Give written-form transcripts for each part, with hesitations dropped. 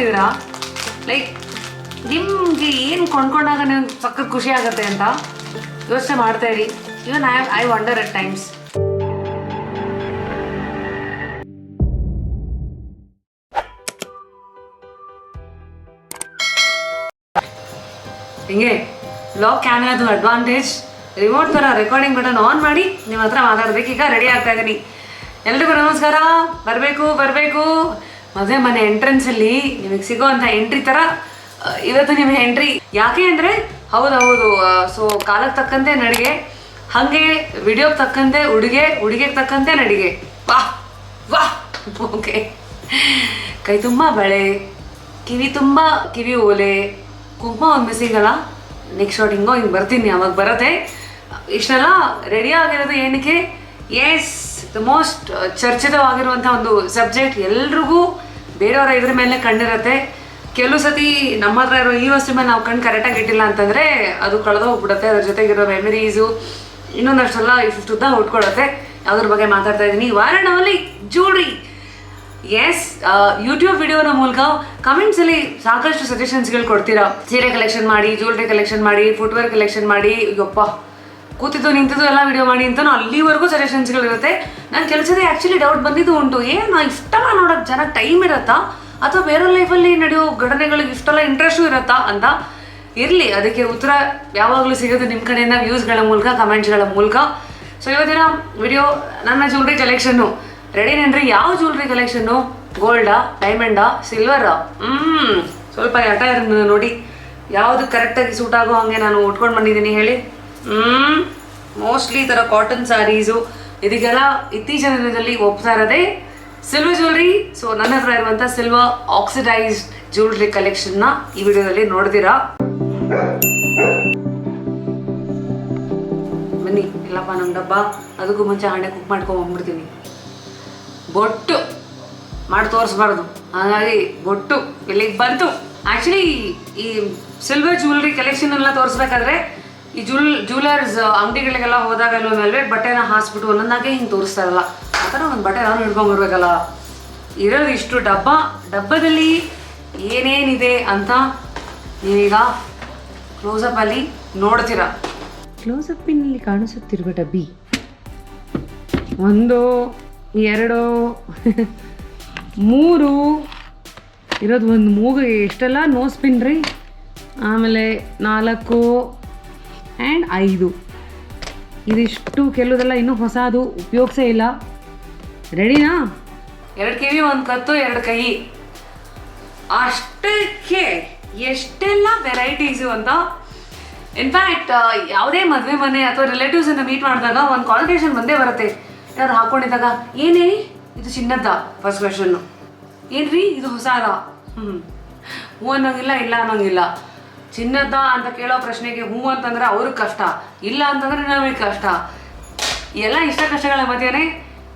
ಅನ್ಕೊಂಡಿದ್ದೀರಾ? Like ನಿಮಗೆ ಏನು ಕೊಂಡ್ಕೊಂಡಾಗ ನಿಮ್ಗೆ ಸಖತ್ ಖುಷಿ ಆಗುತ್ತೆ ಅಂತ ಯೋಚನೆ ಮಾಡ್ತಾ ಇರಿ. Even I wonder at times. ಹಿಂಗೆ ಬ್ಲಾಗ್ ಕ್ಯಾಮ್ರಾದು ಅಡ್ವಾಂಟೇಜ್, ರಿಮೋಟ್ ಥರ ರೆಕಾರ್ಡಿಂಗ್ ಬಟನ್ ಆನ್ ಮಾಡಿ ನಿಮ್ಮ ಹತ್ರ ಮಾತಾಡೋದಕ್ಕೆ ಈಗ ರೆಡಿ ಆಗ್ತಾ ಇದ್ದೀನಿ. ಎಲ್ರಿಗೂ ನಮಸ್ಕಾರ. ಬರಬೇಕು ಮದುವೆ ಮನೆ ಎಂಟ್ರೆನ್ಸಲ್ಲಿ ನಿಮಗೆ ಸಿಗೋವಂಥ ಎಂಟ್ರಿ ಥರ ಇವತ್ತು ನಿಮಗೆ ಎಂಟ್ರಿ. ಯಾಕೆ ಅಂದರೆ ಹೌದು ಸೊ ಕಾಲಕ್ಕೆ ತಕ್ಕಂತೆ ನಡಿಗೆ, ಹಾಗೆ ವಿಡಿಯೋಗೆ ತಕ್ಕಂತೆ ಉಡುಗೆಗೆ ತಕ್ಕಂತೆ ನಡಿಗೆ. ವಾಹ್ ಓಕೆ. ಕೈ ತುಂಬ ಬಳೆ, ಕಿವಿ ತುಂಬ ಕಿವಿ ಓಲೆ, ಕುಂಕುಮ ಒಂದು ಮಿಸ್ಸಿಂಗಲ್ಲ. ನೆಕ್ಸ್ಟ್ ಶಾಟ್ ಹಿಂಗೆ ಬರ್ತೀನಿ, ಅವಾಗ ಬರುತ್ತೆ. ಇಷ್ಟೆಲ್ಲ ರೆಡಿ ಆಗಿರೋದು ಏನಕ್ಕೆ? ಎಸ್, ದ ಮೋಸ್ಟ್ ಚರ್ಚಿತವಾಗಿರುವಂಥ ಒಂದು ಸಬ್ಜೆಕ್ಟ್. ಎಲ್ರಿಗೂ ಬೇರೆಯವರ ಇದ್ರ ಮೇಲೆ ಕಣ್ಣಿರುತ್ತೆ. ಕೆಲವು ಸತಿ ನಮ್ಮ ಹತ್ರ ಇರೋ ಈ ವಸ್ತು ಮೇಲೆ ನಾವು ಕಣ್ಣು ಕರೆಕ್ಟಾಗಿ ಇಟ್ಟಿಲ್ಲ ಅಂತಂದರೆ ಅದು ಕಳೆದು ಹೋಗ್ಬಿಡುತ್ತೆ. ಅದ್ರ ಜೊತೆಗಿರೋ ಮೆಮರೀಸು ಇನ್ನೊಂದಷ್ಟೆಲ್ಲ ಉದ್ದ ಹುಟ್ಕೊಡುತ್ತೆ. ಯಾವುದ್ರ ಬಗ್ಗೆ ಮಾತಾಡ್ತಾ ಇದ್ದೀನಿ? ವಾರಣವಲ್ಲಿ ಜ್ಯುವೆಲ್ರಿ. ಎಸ್, ಯೂಟ್ಯೂಬ್ ವಿಡಿಯೋನ ಮೂಲಕ ಕಮೆಂಟ್ಸಲ್ಲಿ ಸಾಕಷ್ಟು ಸಜೆಷನ್ಸ್ಗಳು ಕೊಡ್ತೀರಾ. ಸೀರೆ ಕಲೆಕ್ಷನ್ ಮಾಡಿ, ಜ್ಯುವೆಲ್ರಿ ಕಲೆಕ್ಷನ್ ಮಾಡಿ, ಫುಟ್ವೇರ್ ಕಲೆಕ್ಷನ್ ಮಾಡಿ. ಯಪ್ಪ, ಕೂತಿದ್ದು ನಿಂತಿದ್ದು ಎಲ್ಲ ವಿಡಿಯೋ ಮಾಡಿ ಅಂತಲೂ ಅಲ್ಲಿವರೆಗೂ ಸಜೆಷನ್ಸ್ಗಳಿರುತ್ತೆ. ನಾನು ಕೆಲಸದ ಆ್ಯಕ್ಚುಲಿ ಡೌಟ್ ಬಂದಿದ್ದು ಉಂಟು. ಏನು ಇಷ್ಟೆಲ್ಲ ನೋಡೋಕ್ಕೆ ಚೆನ್ನಾಗಿ ಟೈಮ್ ಇರುತ್ತಾ, ಅಥವಾ ಬೇರೆ ಲೈಫಲ್ಲಿ ನಡೆಯೋ ಘಟನೆಗಳಿಗೆ ಇಷ್ಟೆಲ್ಲ ಇಂಟ್ರೆಸ್ಟು ಇರುತ್ತಾ ಅಂತ. ಇರಲಿ, ಅದಕ್ಕೆ ಉತ್ತರ ಯಾವಾಗಲೂ ಸಿಗೋದು ನಿಮ್ಮ ಕಡೆಯಿಂದ ವ್ಯೂಸ್ಗಳ ಮೂಲಕ, ಕಮೆಂಟ್ಸ್ಗಳ ಮೂಲಕ. ಸೊ ಇವತ್ತಿನ ವಿಡಿಯೋ ನನ್ನ ಜ್ಯುವೆಲ್ರಿ ಕಲೆಕ್ಷನ್ನು ರೆಡಿನೇನ್ರಿ. ಯಾವ ಜ್ಯುವೆಲ್ರಿ ಕಲೆಕ್ಷನ್ನು? ಗೋಲ್ಡಾ, ಡೈಮಂಡಾ, ಸಿಲ್ವರಾ? ಸ್ವಲ್ಪ ಹಠ ಇರೋದು ನೋಡಿ, ಯಾವುದು ಕರೆಕ್ಟಾಗಿ ಸೂಟ್ ಆಗೋ ಹಾಗೆ ನಾನು ಉಟ್ಕೊಂಡು ಬಂದಿದ್ದೀನಿ ಹೇಳಿ. ಮೋಸ್ಟ್ಲಿ ಈ ಥರ ಕಾಟನ್ ಸ್ಯಾರೀಸು, ಇದಕ್ಕೆಲ್ಲ ಇತ್ತೀಚಿನ ದಿನದಲ್ಲಿ ಒಪ್ತಾ ಇರೋದೇ ಸಿಲ್ವರ್ ಜ್ಯುವೆಲ್ರಿ. ಸೊ ನನ್ನ ಹತ್ರ ಇರುವಂಥ ಸಿಲ್ವರ್ ಆಕ್ಸಿಡೈಸ್ಡ್ ಜ್ಯುವೆಲ್ರಿ ಕಲೆಕ್ಷನ್ನ ಈ ವಿಡಿಯೋದಲ್ಲಿ ನೋಡ್ತೀರಾ. ಬನ್ನಿ, ಇಲ್ಲಪ್ಪ ನಮ್ಮ ಡಬ್ಬ. ಅದಕ್ಕೂ ಮುಂಚೆ ಹಣ್ಣೆ ಕುಕ್ ಮಾಡ್ಕೊಂಡ್ಬಂದ್ಬಿಡ್ತೀನಿ. ಬೊಟ್ಟು ಮಾಡಿ ತೋರಿಸ್ಬಾರ್ದು, ಹಾಗಾಗಿ ಬೊಟ್ಟು ಇಲ್ಲಿಗೆ ಬಂತು. ಆ್ಯಕ್ಚುಲಿ ಈ ಸಿಲ್ವರ್ ಜ್ಯುವೆಲ್ರಿ ಕಲೆಕ್ಷನ್ ಎಲ್ಲ ತೋರಿಸ್ಬೇಕಾದ್ರೆ ಈ ಜ್ಯುವೆಲರ್ಸ್ ಅಂಗಡಿಗಳಿಗೆಲ್ಲ ಹೋದಾಗ ವೆಲ್ವೆಟ್ ಬಟ್ಟೆನ ಹಾಸ್ಬಿಟ್ಟು ಒಂದೊಂದಾಗೆ ಹಿಂಗೆ ತೋರಿಸ್ತಾರಲ್ಲ, ಆ ಥರ ಒಂದು ಬಟ್ಟೆ ನಾನು ಹಿಡ್ಕೊಂಡ್ಬರ್ಬೇಕಲ್ಲ. ಇರೋದು ಇಷ್ಟು ಡಬ್ಬದಲ್ಲಿ ಏನೇನಿದೆ ಅಂತ ನೀವೀಗ ಕ್ಲೋಸಪ್ಪಲ್ಲಿ ನೋಡ್ತೀರಾ. ಕ್ಲೋಸಪ್ಪಿನಲ್ಲಿ ಕಾಣಿಸುತ್ತಿರುವ ಡಬ್ಬಿ 1 2 3 ಇರೋದು. ಒಂದು ಮೂಗಿಗೆ ಎಷ್ಟೆಲ್ಲ ನೋಸ್ ಪಿನ್ ರೀ. ಆಮೇಲೆ 4 ಆ್ಯಂಡ್ 5 ಇದಿಷ್ಟು. ಕೆಲವುದೆಲ್ಲ ಇನ್ನೂ ಹೊಸದು, ಉಪಯೋಗಿಸೇ ಇಲ್ಲ. ರೆಡಿನಾ? 2 ಕಿವಿ, 1 ಕತ್ತು, 2 ಕೈ. ಅಷ್ಟಕ್ಕೆ ಎಷ್ಟೆಲ್ಲ ವೆರೈಟೀಸು ಅಂತ. ಇನ್ಫ್ಯಾಕ್ಟ್ ಯಾವುದೇ ಮದುವೆ ಮನೆ ಅಥವಾ ರಿಲೇಟಿವ್ಸನ್ನು ಮೀಟ್ ಮಾಡಿದಾಗ ಒಂದು ಕಾನ್ವರ್ಸೇಷನ್ ಬಂದೇ ಬರುತ್ತೆ. ಯಾರು ಹಾಕ್ಕೊಂಡಿದ್ದಾಗ ಏನೇ ಇದು ಚಿನ್ನದ? ಫಸ್ಟ್ ಕ್ವೆಶನ್ನು ಏನ್ರಿ ಇದು ಹೊಸಾದ? ಹ್ಞೂ ಅನ್ನೋಂಗಿಲ್ಲ, ಇಲ್ಲ ಅನ್ನೋಂಗಿಲ್ಲ. ಚಿನ್ನದ ಅಂತ ಕೇಳೋ ಪ್ರಶ್ನೆಗೆ ಹ್ಞೂ ಅಂತಂದ್ರೆ ಅವ್ರಿಗೆ ಕಷ್ಟ, ಇಲ್ಲ ಅಂತಂದ್ರೆ ನಮಗೆ ಕಷ್ಟ. ಎಲ್ಲ ಇಷ್ಟ ಕಷ್ಟಗಳ ಮಧ್ಯೆನೇ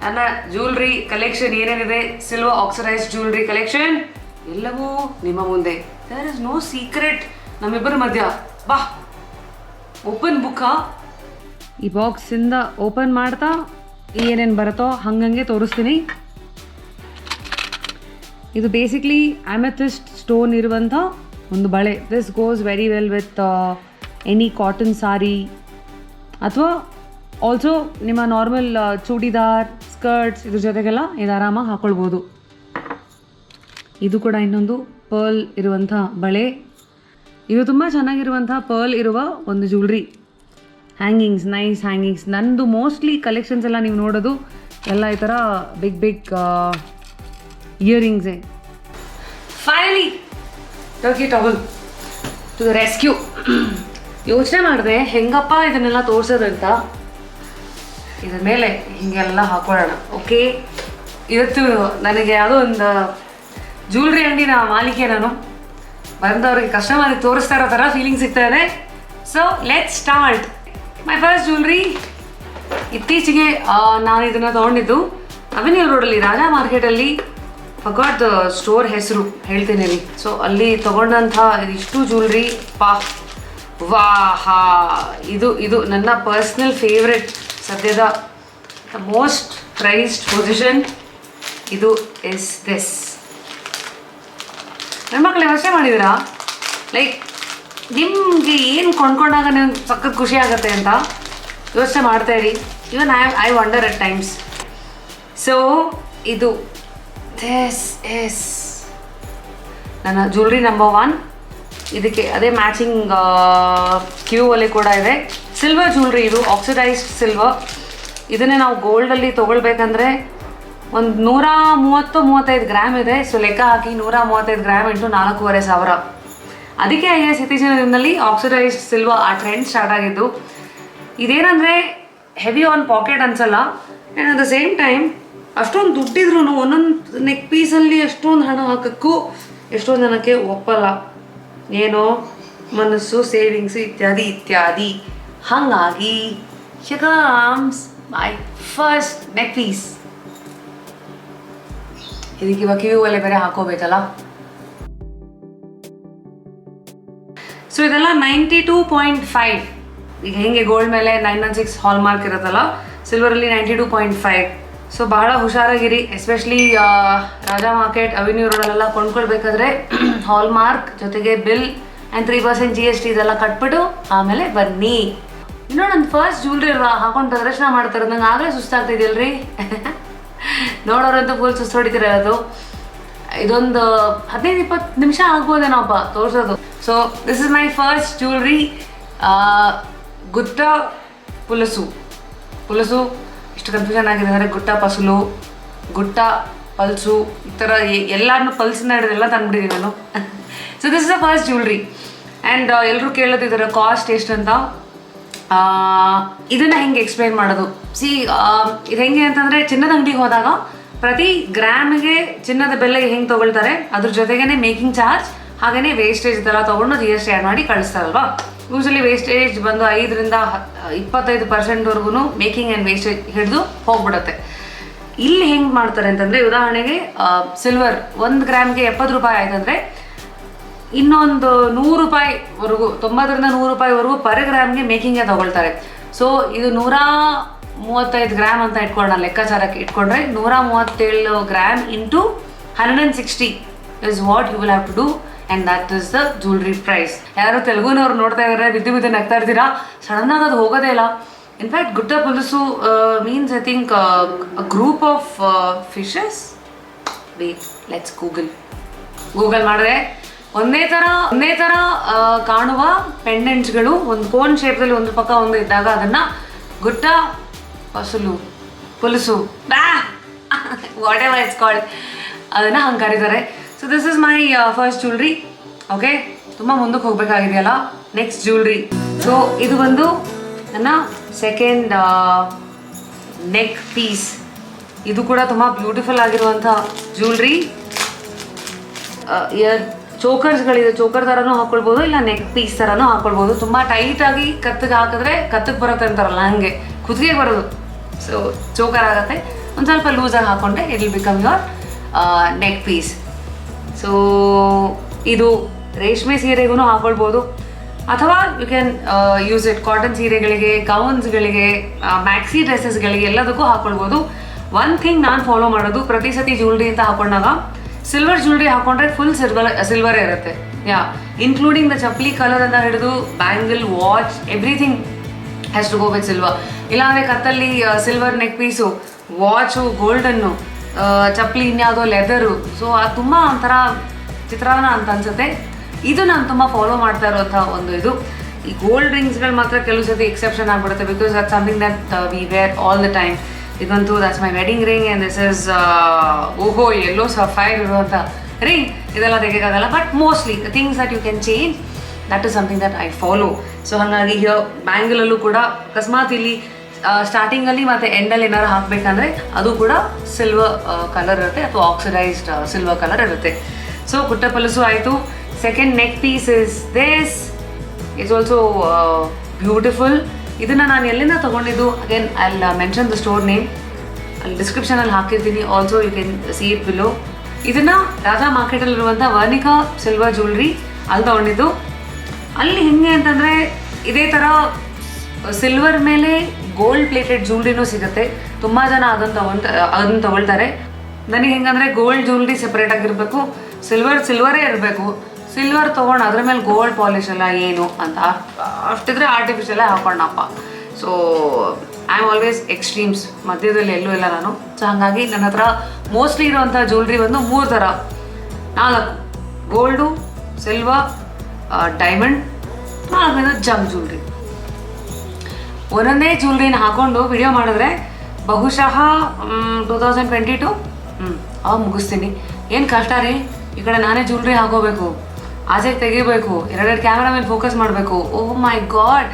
ನನ್ನ ಜ್ಯುವೆಲ್ರಿ ಕಲೆಕ್ಷನ್ ಏನೇನಿದೆ, ಸಿಲ್ವರ್ ಆಕ್ಸಿಡೈಸ್ಡ್ ಜ್ಯುವೆಲ್ರಿ ಕಲೆಕ್ಷನ್ ಎಲ್ಲವೂ ನಿಮ್ಮ ಮುಂದೆ. ದೇರ್ ಇಸ್ ನೋ ಸೀಕ್ರೆಟ್ ನಮ್ಮಿಬ್ಬರ ಮಧ್ಯ. ಬಾ, ಓಪನ್ ಬುಕ್ಕಾ. ಈ ಬಾಕ್ಸಿಂದ ಓಪನ್ ಮಾಡ್ತಾ ಏನೇನು ಬರುತ್ತೋ ಹಂಗಂಗೆ ತೋರಿಸ್ತೀನಿ. ಇದು ಬೇಸಿಕ್ಲಿ ಅಮೆಥಿಸ್ಟ್ ಸ್ಟೋನ್ ಇರುವಂಥ ಒಂದು ಬಳೆ. This goes very well with any cotton sari, ಅಥವಾ ಆಲ್ಸೋ ನಿಮ್ಮ ನಾರ್ಮಲ್ ಚೂಡಿದಾರ್, ಸ್ಕರ್ಟ್ಸ್ ಇದ್ರ ಜೊತೆಗೆಲ್ಲ ಇದು ಆರಾಮಾಗಿ ಹಾಕ್ಕೊಳ್ಬೋದು. ಇದು ಕೂಡ ಇನ್ನೊಂದು ಪರ್ಲ್ ಇರುವಂಥ ಬಳೆ. ಇದು ತುಂಬ ಚೆನ್ನಾಗಿರುವಂಥ ಪರ್ಲ್ ಇರುವ ಒಂದು ಜ್ಯುವೆಲ್ರಿ. Hangings, nice hangings. ನಂದು ಮೋಸ್ಟ್ಲಿ ಕಲೆಕ್ಷನ್ಸ್ ಎಲ್ಲ ನೀವು ನೋಡೋದು ಎಲ್ಲ ಈ ಥರ ಬಿಗ್ ಇಯರಿಂಗ್ಸೇ. Finally turkey towel to the rescue. ಯೋಚನೆ ಮಾಡಿದೆ ಹೆಂಗಪ್ಪ ಇದನ್ನೆಲ್ಲ ತೋರಿಸೋದಂತ. ಇದ್ರ ಮೇಲೆ ಹೀಗೆಲ್ಲ ಹಾಕೊಳ್ಳೋಣ. ಓಕೆ, ಇವತ್ತು ನನಗೆ ಯಾವುದೋ ಒಂದು ಜ್ಯುವೆಲ್ರಿ ಅಂಗಡಿನ ಮಾಲಿಕೆ. ನಾನು ಬಂದವ್ರಿಗೆ ಕಸ್ಟಮರಿಗೆ ತೋರಿಸ್ತಾ ಇರೋ ಥರ ಫೀಲಿಂಗ್ ಸಿಗ್ತಾ ಇದೆ. So let's start my first jewellery. ಇತ್ತೀಚೆಗೆ ನಾನು ಇದನ್ನು ತೊಗೊಂಡಿದ್ದು ಅವೆನ್ಯೂ ರೋಡಲ್ಲಿ, ರಾಜಾ ಮಾರ್ಕೆಟಲ್ಲಿ. ಫಗಾಟ್ ದ ಸ್ಟೋರ್ ಹೆಸರು ಹೇಳ್ತೀನಿ ರೀ. ಸೊ ಅಲ್ಲಿ ತೊಗೊಂಡಂಥ ಇದಿಷ್ಟು ಜ್ಯುವೆಲ್ರಿ ವಾಹಾ, ಇದು ನನ್ನ ಪರ್ಸ್ನಲ್ ಫೇವ್ರೆಟ್. ಸದ್ಯದ ದ ಮೋಸ್ಟ್ ಪ್ರೈಸ್ಡ್ ಪೊಸಿಷನ್ ಇದು ಇಸ್ ದಿಸ್. ಹೆಣ್ಮಕ್ಳು ಯೋಚನೆ ಮಾಡಿದ್ದೀರಾ ಲೈಕ್ ನಿಮಗೆ ಏನು ಕೊಂಡ್ಕೊಂಡಾಗ ನಿಮ್ಗೆ ಸಖತ್ ಖುಷಿ ಆಗುತ್ತೆ ಅಂತ ಯೋಚನೆ ಮಾಡ್ತಾ ಇರಿ. Even I wonder at times. So ಇದು ದಿಸ್ ಇಸ್ ನನ್ನ ಜ್ಯುವೆಲ್ರಿ ನಂಬರ್ 1. ಇದಕ್ಕೆ ಅದೇ ಮ್ಯಾಚಿಂಗ್ ಕ್ಯೂ ಅಲ್ಲಿ ಕೂಡ ಇದೆ. ಸಿಲ್ವರ್ ಜ್ಯುವೆಲ್ರಿ, ಇದು ಆಕ್ಸಿಡೈಸ್ಡ್ ಸಿಲ್ವರ್. ಇದನ್ನೇ ನಾವು ಗೋಲ್ಡಲ್ಲಿ ತೊಗೊಳ್ಬೇಕಂದ್ರೆ ಒಂದು 135 ಗ್ರಾಮ್ ಇದೆ. ಸೊ ಲೆಕ್ಕ ಹಾಕಿ 135 ಗ್ರಾಮ್ ಇಂಟು 4,500. ಅದಕ್ಕೆ ಇತ್ತೀಚಿನ ದಿನದಲ್ಲಿ ಆಕ್ಸಿಡೈಸ್ಡ್ ಸಿಲ್ವರ್ ಆ ಟ್ರೆಂಡ್ ಸ್ಟಾರ್ಟ್ ಆಗಿದ್ದು. ಇದೇನಂದರೆ ಹೆವಿ ಆನ್ ಪಾಕೆಟ್ ಅನ್ಸಲ್ಲ. And at the same time ಅಷ್ಟೊಂದು ದುಡ್ಡಿದ್ರು ಒಂದೊಂದು ನೆಕ್ ಪೀಸಲ್ಲಿ ಅಷ್ಟೊಂದು ಹಣ ಹಾಕೋಕ್ಕೂ ಎಷ್ಟೊಂದು ಜನಕ್ಕೆ ಒಪ್ಪಲ್ಲ. ಏನೋ ಮನಸ್ಸು, ಸೇವಿಂಗ್ಸು ಇತ್ಯಾದಿ ಇತ್ಯಾದಿ. ಹಾಗಾಗಿ ಶಕಾಮ್ಸ್ ಮೈ ಫಸ್ಟ್ ನೆಕ್ ಪೀಸ್. ಇದಕ್ಕೆ ಇವಾಗ ಕ್ಯೂ ಅಲ್ಲೇ ಬೇರೆ ಹಾಕೋಬೇಕಲ್ಲ. ಸೊ ಇದೆಲ್ಲ 92.5. ಈಗ ಹೆಂಗೆ ಗೋಲ್ಡ್ ಮೇಲೆ 916 ಹಾಲ್ ಮಾರ್ಕ್ ಇರುತ್ತಲ್ಲ, ಸಿಲ್ವರಲ್ಲಿ 92.5. ಸೊ ಬಹಳ ಹುಷಾರಾಗಿರಿ. ಎಸ್ಪೆಷಲಿ ರಾಜಾ ಮಾರ್ಕೆಟ್, ಅವೆನ್ಯೂ ರೋಡಲ್ಲೆಲ್ಲ ಕೊಂಡ್ಕೊಳ್ಬೇಕಾದ್ರೆ ಹಾಲ್ ಮಾರ್ಕ್ ಜೊತೆಗೆ ಬಿಲ್ ಆ್ಯಂಡ್ 3% GST ಇದೆಲ್ಲ ಕಟ್ಬಿಟ್ಟು ಆಮೇಲೆ ಬನ್ನಿ. ಇನ್ನೂ ನನ್ನ ಫಸ್ಟ್ ಜ್ಯುವೆಲ್ರಿ ಹಾಕೊಂಡು ಪ್ರದರ್ಶನ ಮಾಡ್ತಾರೆ. ನಂಗೆ ಆಗಲೇ ಸುಸ್ತಾಗ್ತಿದ್ಯಲ್ರಿ. ನೋಡೋರಂತೂ ಫುಲ್ ಸುಸ್ತು ಹೊಡಿತಿರೋದು. ಇದೊಂದು 15-20 ನಿಮಿಷ ಆಗ್ಬೋದೇನೋಪ್ಪ ತೋರಿಸೋದು. So this is my first jewellery. Gutta pulusu. ಇಷ್ಟು ಕನ್ಫ್ಯೂಷನ್ ಆಗಿದೆ ಅಂದರೆ ಗುಟ್ಟ ಪಸುಲು, ಗುಟ್ಟ ಪಲ್ಸು, ಈ ಥರ ಎಲ್ಲಾನು ಪಲ್ಸಿನ ಹಿಡಿದೆಲ್ಲ ತಂದ್ಬಿಟ್ಟಿದ್ದೀನಿ ನಾನು. So this is the first jewellery. And ಎಲ್ಲರೂ ಕೇಳೋದಿದ್ದಾರೆ ಕಾಸ್ಟ್ ಎಷ್ಟು ಅಂತ. ಇದನ್ನು ಹೆಂಗೆ ಎಕ್ಸ್ಪ್ಲೈನ್ ಮಾಡೋದು? ಇದು ಹೆಂಗೆ ಅಂತಂದರೆ, ಚಿನ್ನದ ಅಂಗಡಿಗೆ ಹೋದಾಗ ಪ್ರತಿ ಗ್ರಾಮಿಗೆ ಚಿನ್ನದ ಬೆಲೆ ಹೆಂಗೆ ತೊಗೊಳ್ತಾರೆ, ಅದ್ರ ಜೊತೆಗೇ ಮೇಕಿಂಗ್ ಚಾರ್ಜ್ ಹಾಗೆಯೇ ವೇಸ್ಟೇಜ್ ಇದೆಲ್ಲ ತೊಗೊಂಡು GST ಆ್ಯಡ್ ಮಾಡಿ ಕಳಿಸ್ತಾರಲ್ವಾ. ಯೂಶಲಿ ವೇಸ್ಟೇಜ್ ಬಂದು 5-25% ಮೇಕಿಂಗ್ ಆ್ಯಂಡ್ ವೇಸ್ಟೇಜ್ ಹಿಡಿದು ಹೋಗ್ಬಿಡುತ್ತೆ. ಇಲ್ಲಿ ಹೆಂಗೆ ಮಾಡ್ತಾರೆ ಅಂತಂದರೆ, ಉದಾಹರಣೆಗೆ ಸಿಲ್ವರ್ 1 ಗ್ರಾಮ್ಗೆ 70 ರೂಪಾಯಿ ಆಯ್ತಂದರೆ ಇನ್ನೊಂದು 100 ರೂಪಾಯಿವರೆಗೂ, 90-100 ರೂಪಾಯಿವರೆಗೂ ಪರ್ ಗ್ರಾಮ್ಗೆ ಮೇಕಿಂಗೇ ತೊಗೊಳ್ತಾರೆ. ಸೊ ಇದು 135 ಗ್ರಾಮ್ ಅಂತ ಇಟ್ಕೊಳ್ಳೋಣ, ಲೆಕ್ಕಾಚಾರಕ್ಕೆ ಇಟ್ಕೊಂಡ್ರೆ 137 gram into 160 is what you will have to do. And that is the jewellery price. ಯಾರು ತೆಲುಗುನವ್ರು ನೋಡ್ತಾ ಇದ್ದಾರೆ, ಬಿದ್ದು ನಗ್ತಾ ಇರ್ತೀರಾ. ಸಡನ್ನಾಗಿ ಅದು ಹೋಗೋದೇ ಇಲ್ಲ. In fact gutta pulusu means I think group of fishes. Let's Google ಮಾಡಿದ್ರೆ ಒಂದೇ ಥರ ಕಾಣುವ ಪೆಂಡೆಂಟ್ಸ್ಗಳು ಒಂದು ಕೋನ್ ಶೇಪ್ದಲ್ಲಿ ಒಂದು ಪಕ್ಕ ಒಂದು ಇದ್ದಾಗ ಅದನ್ನು ಗುಟ್ಟ ಪುಲಸು ವಾಟ್ ಎವರ್ ಇಟ್ಸ್ ಕಾಲ್ಡ್, ಅದನ್ನು ಹಂಗೆ ಕರೀತಾರೆ. So this is my first jewellery. Okay, ತುಂಬ ಮುಂದಕ್ಕೆ ಹೋಗಬೇಕಾಗಿದೆಯಲ್ಲ. Next jewellery. ಸೊ ಇದು ಬಂದು ನನ್ನ ಸೆಕೆಂಡ್ ನೆಕ್ ಪೀಸ್. ಇದು ಕೂಡ ತುಂಬ ಬ್ಯೂಟಿಫುಲ್ ಆಗಿರುವಂಥ ಜ್ಯುವೆಲ್ರಿ. ಚೋಕರ್ಸ್ಗಳಿದೆ, ಚೋಕರ್ ಥರನೂ ಹಾಕ್ಕೊಳ್ಬೋದು, ಇಲ್ಲ ನೆಕ್ ಪೀಸ್ ಥರನೂ ಹಾಕ್ಕೊಳ್ಬೋದು. ತುಂಬ ಟೈಟಾಗಿ ಕತ್ತಿಗೆ ಹಾಕಿದ್ರೆ ಕತ್ತಿಗೆ ಬರುತ್ತೆ ಅಂತಾರಲ್ಲ, ಹಾಗೆ ಕುತ್ತಿಗೆ ಬರೋದು. ಸೊ ಚೋಕರ್ ಆಗುತ್ತೆ. ಒಂದು ಸ್ವಲ್ಪ ಲೂಸಾಗಿ ಹಾಕ್ಕೊಂಡ್ರೆ it will become your neck piece. So ಇದು ರೇಷ್ಮೆ ಸೀರೆಗೂ ಹಾಕ್ಕೊಳ್ಬೋದು, ಅಥವಾ you can use it cotton ಸೀರೆಗಳಿಗೆ, ಗೌನ್ಸ್ಗಳಿಗೆ, ಮ್ಯಾಕ್ಸಿ ಡ್ರೆಸ್ಸಸ್ಗಳಿಗೆ ಎಲ್ಲದಕ್ಕೂ ಹಾಕ್ಕೊಳ್ಬೋದು. ಒನ್ ಥಿಂಗ್ ನಾನು ಫಾಲೋ ಮಾಡೋದು, ಪ್ರತಿ ಸತಿ ಜ್ಯುವೆಲ್ರಿ ಅಂತ ಹಾಕೊಂಡಾಗ ಸಿಲ್ವರ್ ಜ್ಯುವೆಲ್ರಿ ಹಾಕೊಂಡ್ರೆ ಫುಲ್ ಸಿಲ್ವರೇ ಇರುತ್ತೆ. ಇನ್ಕ್ಲೂಡಿಂಗ್ ದ ಚಪ್ಪಲಿ ಕಲರ್ ಅಂತ ಹಿಡಿದು bangle, watch, everything has to go with silver. ಇಲ್ಲಾಂದರೆ ಕತ್ತಲ್ಲಿ ಸಿಲ್ವರ್ ನೆಕ್ ಪೀಸು, ವಾಚು ಗೋಲ್ಡನ್ನು, ಚಪ್ಪಲಿ ಇನ್ಯಾವುದೋ ಲೆದರು. ಸೊ ಅದು ತುಂಬ ಒಂಥರ ಚಿತ್ರಾನ್ನ ಅಂತ ಅನ್ಸುತ್ತೆ. ಇದು ನಾನು ತುಂಬ ಫಾಲೋ ಮಾಡ್ತಾ ಇರೋಂಥ ಒಂದು ಇದು. ಈ ಗೋಲ್ಡ್ ರಿಂಗ್ಸ್ಗಳು ಮಾತ್ರ ಕೆಲವು ಸತಿ ಎಕ್ಸೆಪ್ಷನ್ ಆಗಿಬಿಡುತ್ತೆ, because that something that we wear all the time. ಇದಂತೂ that's my wedding ring and this is ಓಹೋ ಎಲ್ಲೋ ಸಫೈರ್ ಇರುವಂಥ ರಿಂಗ್. ಇದೆಲ್ಲ ತೆಗೆಯೋಕ್ಕಾಗಲ್ಲ, but mostly the things that you can change, that is something that I follow. So ಹಾಗಾಗಿ ಬ್ಯಾಂಗಲಲ್ಲೂ ಕೂಡ ಅಕಸ್ಮಾತ್ ಇಲ್ಲಿ ಸ್ಟಾರ್ಟಿಂಗಲ್ಲಿ ಮತ್ತು ಎಂಡಲ್ಲಿ ಏನಾರು ಹಾಕಬೇಕಂದ್ರೆ ಅದು ಕೂಡ ಸಿಲ್ವರ್ ಕಲರ್ ಇರುತ್ತೆ, ಅಥವಾ ಆಕ್ಸಿಡೈಸ್ಡ್ ಸಿಲ್ವರ್ ಕಲರ್ ಇರುತ್ತೆ. ಸೊ ಗುಟ್ಟ ಪಲಸು ಆಯಿತು. Second neck piece is also beautiful. ಇದನ್ನು ನಾನು ಎಲ್ಲಿಂದ ತೊಗೊಂಡಿದ್ದು, again I will mention the store name, ಅಲ್ಲಿ ಡಿಸ್ಕ್ರಿಪ್ಷನಲ್ಲಿ ಹಾಕಿರ್ತೀನಿ. Also you can see it below. ಇದನ್ನು ರಾಜಾ ಮಾರ್ಕೆಟಲ್ಲಿರುವಂಥ ವರ್ಣಿಕಾ ಸಿಲ್ವರ್ ಜ್ಯುವೆಲ್ರಿ ಅಲ್ಲಿ ತೊಗೊಂಡಿದ್ದು. ಅಲ್ಲಿ ಹೆಂಗೆ ಅಂತಂದರೆ ಇದೇ ಥರ ಸಿಲ್ವರ್ ಮೇಲೆ ಗೋಲ್ಡ್ ಪ್ಲೇಟೆಡ್ ಜ್ಯುವೆಲ್ರಿನೂ ಸಿಗುತ್ತೆ. ತುಂಬ ಜನ ಅದನ್ನು ತೊಗೊಳ್ತಾರೆ. ನನಗೆ ಹೆಂಗಂದರೆ ಗೋಲ್ಡ್ ಜ್ಯುವೆಲ್ರಿ ಸೆಪ್ರೇಟ್ ಆಗಿರಬೇಕು, ಸಿಲ್ವರೇ ಇರಬೇಕು. ಸಿಲ್ವರ್ ತೊಗೊಂಡು ಅದ್ರ ಮೇಲೆ ಗೋಲ್ಡ್ ಪಾಲಿಶ್ ಎಲ್ಲ ಏನು ಅಂತ ಅಷ್ಟಿದ್ರೆ ಆರ್ಟಿಫಿಷಿಯಲ್ಲೇ ಹಾಕೊಂಡಪ್ಪ. So I am always extremes, ಮಧ್ಯದಲ್ಲಿ ಎಲ್ಲೂ ಇಲ್ಲ ನಾನು. ಸೊ ಹಾಗಾಗಿ ನನ್ನ ಹತ್ರ ಮೋಸ್ಟ್ಲಿ ಇರುವಂಥ ಜ್ಯುವೆಲ್ರಿ ಒಂದು 3 ಥರ, 4: gold, silver, diamond, 4 jump jewellery. ಒಂದೊಂದೇ ಜ್ಯುವೆಲ್ರಿನ ಹಾಕೊಂಡು ವಿಡಿಯೋ ಮಾಡಿದ್ರೆ ಬಹುಶಃ 2022 ಅವಾಗ ಮುಗಿಸ್ತೀನಿ. ಏನು ಕಷ್ಟ ರೀ, ಈ ಕಡೆ ನಾನೇ ಜ್ಯುವೆಲ್ರಿ ಹಾಕೋಬೇಕು, ಆಚೆಗೆ ತೆಗಿಬೇಕು, 2 ಕ್ಯಾಮ್ರಾ ಮೇಲೆ ಫೋಕಸ್ ಮಾಡಬೇಕು. ಓಹ್ ಮೈ ಗಾಡ್,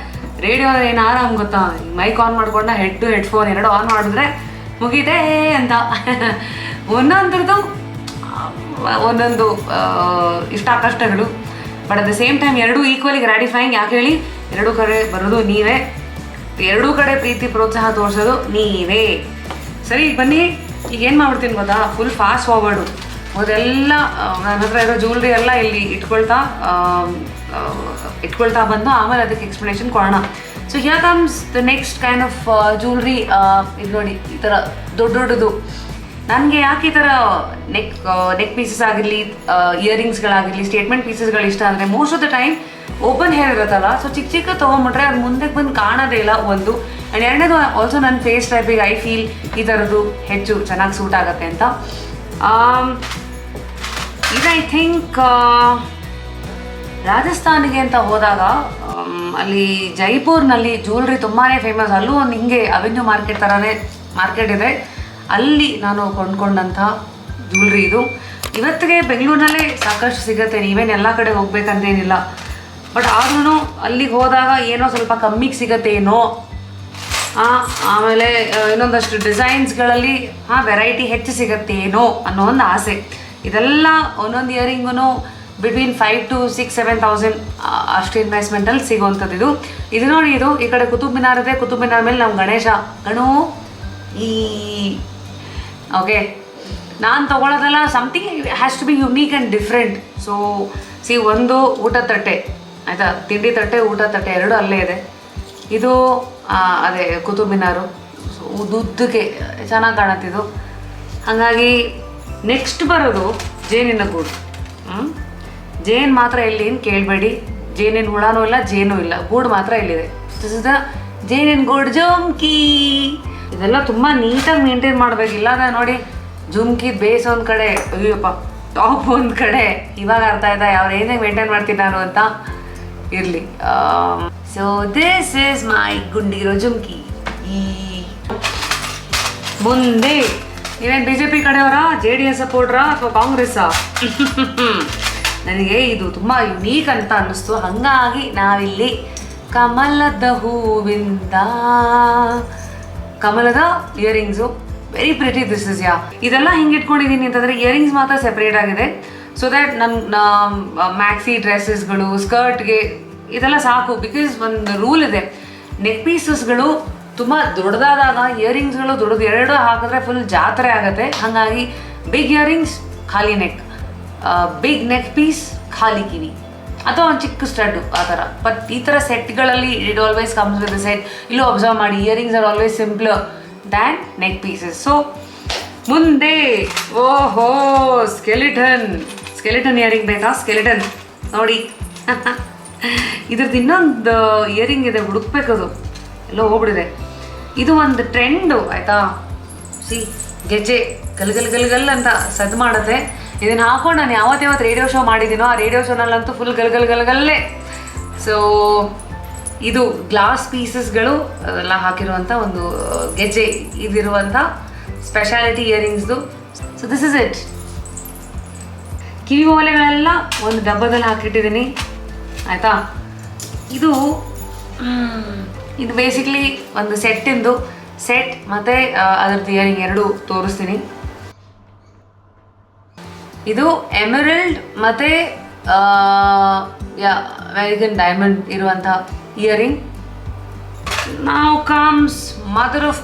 ರೇಡಿಯೋ ಏನು ಆರಾಮ್ ಗೊತ್ತಾ, ಮೈಕ್ ಆನ್ ಮಾಡ್ಕೊಂಡ ಹೆಡ್ಫೋನ್ 2 ಆನ್ ಮಾಡಿದ್ರೆ ಮುಗಿದೆ ಅಂತ. ಒಂದೊಂದ್ರದ್ದು ಒಂದೊಂದು ಇಷ್ಟ ಕಷ್ಟಗಳು, but at the same time 2 equally gratifying. ಯಾಕೆ ಹೇಳಿ, 2 ಕಡೆ ಬರೋದು ನೀವೇ, 2 ಕಡೆ ಪ್ರೀತಿ ಪ್ರೋತ್ಸಾಹ ತೋರಿಸೋದು ನೀವೇ. ಸರಿ ಬನ್ನಿ, ಈಗ ಏನು ಮಾಡ್ಬಿಡ್ತೀನಿ ಗೊತ್ತಾ, ಫುಲ್ ಫಾಸ್ಟ್ ಫಾರ್ವರ್ಡು. ಅದೆಲ್ಲ ನನ್ನ ಹತ್ರ ಇರೋ ಜ್ಯುವೆಲ್ರಿ ಎಲ್ಲ ಇಲ್ಲಿ ಇಟ್ಕೊಳ್ತಾ ಬಂದು ಆಮೇಲೆ ಅದಕ್ಕೆ ಎಕ್ಸ್ಪ್ಲನೇಷನ್ ಕೊಡೋಣ. So here comes the next kind of jewellery. ಇದು ನೋಡಿ, ಈ ಥರ ದೊಡ್ಡದು. ನನಗೆ ಯಾಕೆ ಈ ಥರ ನೆಕ್ ಪೀಸಸ್ ಆಗಿರಲಿ, ಇಯರಿಂಗ್ಸ್ಗಳಾಗಿರಲಿ, ಸ್ಟೇಟ್ಮೆಂಟ್ ಪೀಸಸ್ಗಳು ಇಷ್ಟ ಅಂದರೆ, most of the time open hair ಇರುತ್ತಲ್ಲ, ಸೊ ಚಿಕ್ಕ ತೊಗೊಂಬಿಟ್ರೆ ಅದು ಮುಂದೆ ಬಂದು ಕಾಣೋದೇ ಇಲ್ಲ ಒಂದು. ಆ್ಯಂಡ್ 2ನೇದು ಆಲ್ಸೋ ನನ್ನ ಫೇಸ್ ಟೈಪಿಗೆ ಐ ಫೀಲ್ ಈ ಥರದ್ದು ಹೆಚ್ಚು ಚೆನ್ನಾಗಿ ಸೂಟ್ ಆಗುತ್ತೆ ಅಂತ. ಇದು ಐ ಥಿಂಕ್ ರಾಜಸ್ಥಾನಿಗೆ ಅಂತ ಹೋದಾಗ ಅಲ್ಲಿ ಜೈಪುರ್ನಲ್ಲಿ ಜ್ಯುವೆಲ್ರಿ ತುಂಬಾ ಫೇಮಸ್. ಅಲ್ಲೂ ಒಂದು ಹಿಂಗೆ ಅವೆನ್ಯೂ ಮಾರ್ಕೆಟ್ ಥರನೇ ಮಾರ್ಕೆಟ್ ಇದೆ, ಅಲ್ಲಿ ನಾನು ಕೊಂಡ್ಕೊಂಡಂಥ ಜ್ಯುವೆಲ್ರಿ ಇದು. ಇವತ್ತಿಗೆ ಬೆಂಗಳೂರಿನಲ್ಲೇ ಸಾಕಷ್ಟು ಸಿಗುತ್ತೆ, ನೀವೇನು ಎಲ್ಲ ಕಡೆ ಹೋಗ್ಬೇಕಂತೇನಿಲ್ಲ. ಬಟ್ ಆದ್ರೂ ಅಲ್ಲಿಗೆ ಹೋದಾಗ ಏನೋ ಸ್ವಲ್ಪ ಕಮ್ಮಿಗೆ ಸಿಗತ್ತೇನೋ, ಆಮೇಲೆ ಇನ್ನೊಂದಷ್ಟು ಡಿಸೈನ್ಸ್ಗಳಲ್ಲಿ ವೆರೈಟಿ ಹೆಚ್ಚು ಸಿಗತ್ತೇನೋ ಅನ್ನೋ ಒಂದು ಆಸೆ. ಇದೆಲ್ಲ ಒಂದೊಂದು ಇಯರಿಂಗೂ ಬಿಟ್ವೀನ್ 5,000 to 6,000-7,000 ಅಷ್ಟು ಇನ್ವೆಸ್ಟ್ಮೆಂಟಲ್ಲಿ ಸಿಗೋವಂಥದ್ದು. ಇದು ನೋಡಿ, ಇದು ಈ ಕಡೆ ಕುತುಬ್ ಮಿನಾರ್ ಇದೆ, ಕುತುಬ್ ಮಿನಾರ್ ಮೇಲೆ ನಮ್ಮ ಗಣೇಶ ಈ ಓಕೆ. ನಾನು ತೊಗೊಳೋದೆಲ್ಲ something has to be unique and different. So ಒಂದು ಊಟದ ತಟ್ಟೆ ಆಯಿತಾ, ತಿಂಡಿ ತಟ್ಟೆ, ಊಟದ ತಟ್ಟೆ 2 ಅಲ್ಲೇ ಇದೆ. ಇದು ಅದೇ ಕುತುಬ್ ಮಿನಾರು, ಉದ್ದಕ್ಕೆ ಚೆನ್ನಾಗಿ ಕಾಣುತ್ತಿದ್ದು. ಹಾಗಾಗಿ ನೆಕ್ಸ್ಟ್ ಬರೋದು ಜೇನಿನ ಗೂಡು. ಜೇನು ಮಾತ್ರ ಎಲ್ಲಿ ಏನು ಕೇಳಬೇಡಿ, ಜೇನಿನ ಹುಳನೂ ಇಲ್ಲ, ಜೇನೂ ಇಲ್ಲ, ಗೂಡು ಮಾತ್ರ ಇಲ್ಲಿದೆ. ದಿಸ್ ಇಸ್ ದ ಜೇನಿನ ಗೂಡು ಜುಮ್ಕಿ. ಇದೆಲ್ಲ ತುಂಬ ನೀಟಾಗಿ ಮೇಂಟೈನ್ ಮಾಡಬೇಕಿಲ್ಲ. ನೋಡಿ, ಜುಮ್ಕಿ ಬೇಸ್ ಒಂದು ಕಡೆ, ಅಯ್ಯಪ್ಪ ಟಾಪ್ ಒಂದು ಕಡೆ. ಇವಾಗ ಅರ್ಥ ಆಯ್ತಾ ಅವ್ರು ಏನಾಗ ಮೇಂಟೈನ್ ಮಾಡ್ತೀನಿ ನಾನು ಅಂತ. ಇರಲಿ. ಸೊ ದಿಸ್ ಈಸ್ ಮೈ ಗುಂಡಿರೋ ಜುಮ್ಕಿ. ಈ ಮುಂದೆ ನೀವೇನು BJP ಕಡೆಯವರಾ, JDS ಸಪೋರ್ಟ್ರಾ ಅಥವಾ ಕಾಂಗ್ರೆಸ್ಸಾ? ನನಗೆ ಇದು ತುಂಬ ಯುನೀಕ್ ಅಂತ ಅನ್ನಿಸ್ತು. ಹಾಗಾಗಿ ನಾವಿಲ್ಲಿ ಕಮಲದ ಹೂವಿಂದ ಕಮಲದ earrings, very pretty this is. ಇದೆಲ್ಲ ಹಿಂಗೆ ಇಟ್ಕೊಂಡಿದ್ದೀನಿ ಅಂತಂದರೆ ಇಯರಿಂಗ್ಸ್ ಮಾತ್ರ ಸೆಪ್ರೇಟ್ ಆಗಿದೆ. ಸೊ ದ್ಯಾಟ್ ನನ್ನ ಮ್ಯಾಕ್ಸಿ ಡ್ರೆಸ್ಸಸ್ಗಳು, ಸ್ಕರ್ಟ್ಗೆ ಇದೆಲ್ಲ ಸಾಕು. ಬಿಕಾಸ್ ಒಂದು ರೂಲ್ ಇದೆ, ನೆಕ್ ಪೀಸಸ್ಗಳು ತುಂಬ ದೊಡ್ಡದಾದಾಗ ಇಯರಿಂಗ್ಸ್ಗಳು ದೊಡ್ಡದು 2 ಹಾಕಿದ್ರೆ ಫುಲ್ ಜಾತ್ರೆ ಆಗುತ್ತೆ. ಹಾಗಾಗಿ ಬಿಗ್ ಇಯರಿಂಗ್ಸ್ ಖಾಲಿ ನೆಕ್, ಬಿಗ್ ನೆಕ್ ಪೀಸ್ ಖಾಲಿ ಕಿವಿ, ಅಥವಾ ಒಂದು ಚಿಕ್ಕ ಸ್ಟಡ್ಡು ಆ ಥರ. ಬಟ್ ಈ ಥರ ಸೆಟ್ಗಳಲ್ಲಿ it always comes with the set. ಇಲ್ಲೂ ಅಬ್ಸರ್ವ್ ಮಾಡಿ, earrings are always simpler than neck pieces. So ಮುಂದೆ ಓಹೋ ಸ್ಕೆಲಿಟನ್ ಇಯರಿಂಗ್ ಬೇಕಾ? ಸ್ಕೆಲಿಟನ್ ನೋಡಿ, ಇದ್ರದ್ದು ಇನ್ನೊಂದು ಇಯರಿಂಗ್ ಇದೆ, ಹುಡುಕ್ಬೇಕದು, ಎಲ್ಲೋ ಹೋಗ್ಬಿಡಿದೆ. ಇದು ಒಂದು ಟ್ರೆಂಡು ಆಯಿತಾ. ಗೆಜ್ಜೆ ಗಲ್ ಅಂತ ಸದ್ದು ಮಾಡುತ್ತೆ. ಇದನ್ನು ಹಾಕೊಂಡು ನಾನು ಯಾವತ್ತು ರೇಡಿಯೋ ಶೋ ಮಾಡಿದ್ದೀನೋ ಆ ರೇಡಿಯೋ ಶೋನಲ್ಲಂತೂ ಫುಲ್ ಗಲ್ಗಲ್ಲೇ. ಸೊ ಇದು ಗ್ಲಾಸ್ ಪೀಸಸ್ಗಳು ಅದೆಲ್ಲ ಹಾಕಿರುವಂಥ ಒಂದು ಗೆಜ್ಜೆ ಇದಿರುವಂಥ ಸ್ಪೆಷಾಲಿಟಿ ಇಯರಿಂಗ್ಸ್ದು. So this is it. ಕಿವಿ ಓಲೆಗಳೆಲ್ಲ ಒಂದು ಡಬ್ಬದಲ್ಲಿ ಹಾಕಿಟ್ಟಿದ್ದೀನಿ ಆಯಿತಾ. ಇದು ಬೇಸಿಕ್ಲಿ ಒಂದು ಸೆಟ್ ಮತ್ತು ಅದರದ್ದು ಇಯರಿಂಗ್ 2 ತೋರಿಸ್ತೀನಿ. ಇದು ಎಮರಲ್ಡ್ ಮತ್ತು ಅಮೆರಿಕನ್ ಡೈಮಂಡ್ ಇರುವಂಥ ಇಯರಿಂಗ್. ನಾವು ಕಮ್ಸ್ ಮದರ್ ಆಫ್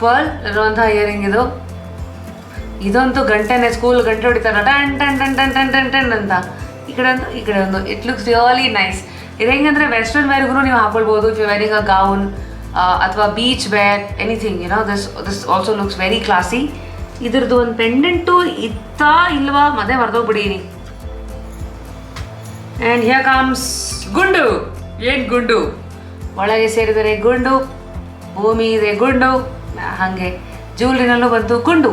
ಪರ್ಲ್ ಇರುವಂಥ ಇಯರಿಂಗ್. ಇದಂತೂ ಗಂಟೆನೇ, ಸ್ಕೂಲ್ ಗಂಟೆ ಹೊಡಿತಾರೆ ton ton ton ton ton ton ton ಅಂತ. ಈ ಕಡೆ ಒಂದು ಇಟ್ ಲುಕ್ಸ್ ರಿಯಲಿ ನೈಸ್. ಇದು ಹೆಂಗಂದರೆ ವೆಸ್ಟರ್ನ್ ವೇರ್ಗೂ ನೀವು ಹಾಕೊಳ್ಬೋದು. If you wearing a gown ಅಥವಾ beach wear, anything this also looks very classy. ಇದ್ರದ್ದು ಒಂದು ಪೆಂಡೆಂಟು ಇತ್ತಾ ಇಲ್ವಾ ಮತ್ತೆ ಮರ್ತೋಗ್ಬಿಡೀನಿ. ಆ್ಯಂಡ್ ಹಿಯರ್ ಕಮ್ಸ್ ಗುಂಡು. ಏನು ಗುಂಡು? ಒಳಗೆ ಸೇರಿದರೆ ಗುಂಡು, ಭೂಮಿ ಇದೆ ಗುಂಡು, ಹಾಗೆ ಜ್ಯುವೆಲ್ರಿನಲ್ಲೂ ಬಂತು ಗುಂಡು.